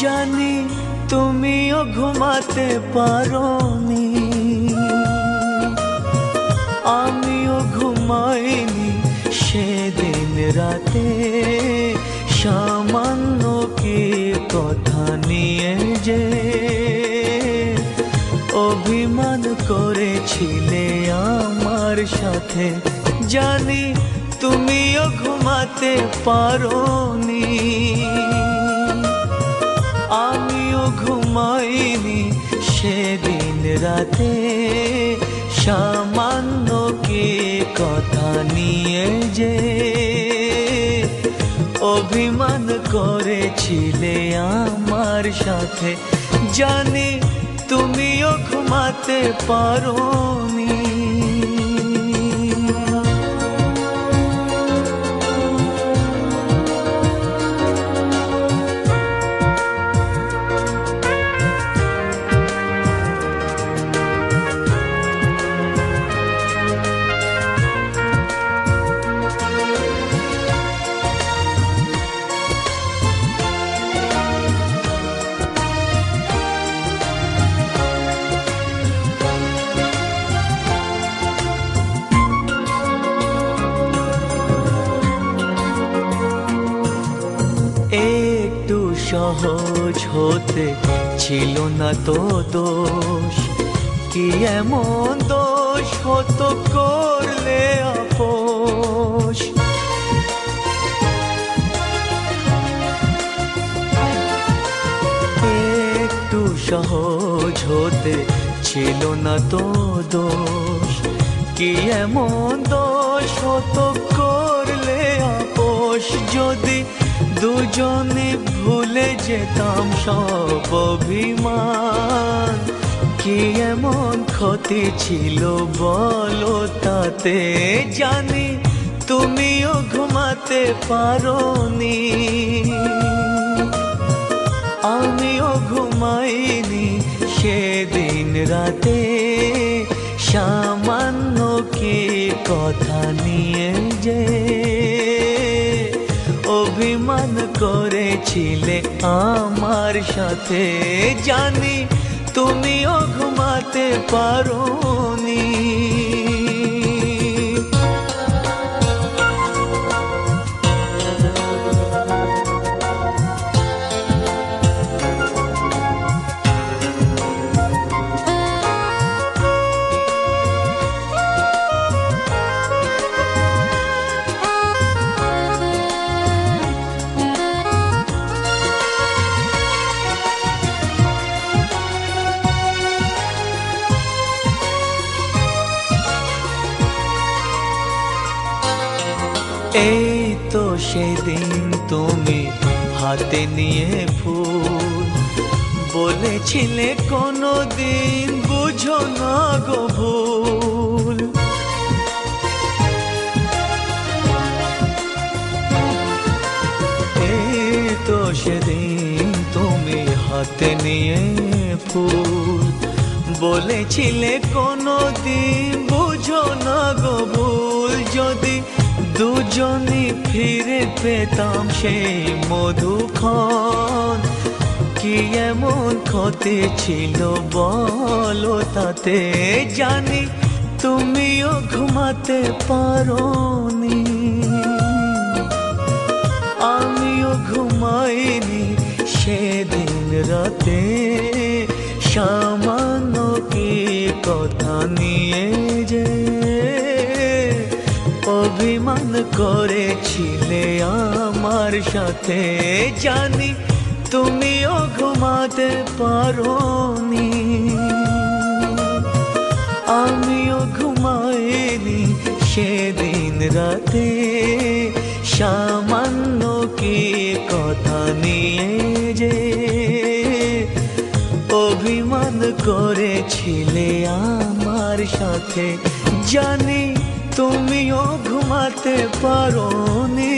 জানি তুমিও ঘুমাতে পারোনি, আমিও ঘুমাইনি সেদিন রাতে। সামান্য কি কথা নিয়ে যে অভিমান করেছিলে আমার সাথে। জানি তুমিও ঘুমাতে পারোনি, আমিও ঘুমাইনি সেদিন রাতে। সামান্য কি কথা নিয়ে যে অভিমান করেছিলে আমার সাথে। জানি তুমিও ঘুমাতে পারোনি। একটু সহজ হতে ছিল না তো দোষ, কি এমন দোষ হতো করলে আপোষ। একটু সহজ হতে ছিল না তো দোষ, কি এমন দোষ হতো করলে আপোষ। যদি দুজনে ভুলে যেতাম সব অভিমান, কি এমন ক্ষতি ছিল বলো তাতে। জানি তুমিও ঘুমাতে পারোনি, আমিও ঘুমাইনি সেদিন রাতে। সামান্য কি কথা নিয়ে যে অভিমান করেছিলে আমার সাথে। জানি তুমিও ঘুমাতে পারোনি। এই তো সেদিন তুমি হাতে নিয়ে ফুল, বলেছিলে কোনোদিন বুঝো না গো ভুল। এই তো সেদিন তুমি হাতে নিয়ে ফুল, বলেছিলে কোনোদিন বুঝো না গো ভুল। যদি দুজনে ফিরে পেতাম সেই মধুক্ষণ, কি এমন ক্ষতি ছিল বলো তাতে। জানি তুমিও ঘুমাতে পারোনি, আমিও ঘুমাইনি সেদিন রাতে। সামান্য কি কথা নিয়ে যে অভিমান করেছিলে আমার সাথে। জানি তুমিও ঘুমাতে পারোনি, আমিও ঘুমাইনি সেদিন রাতে। সামান্য কি কথা নিয়ে যে অভিমান করেছিলে আমার সাথে। জানি তুমিও ঘুমাতে পারোনি,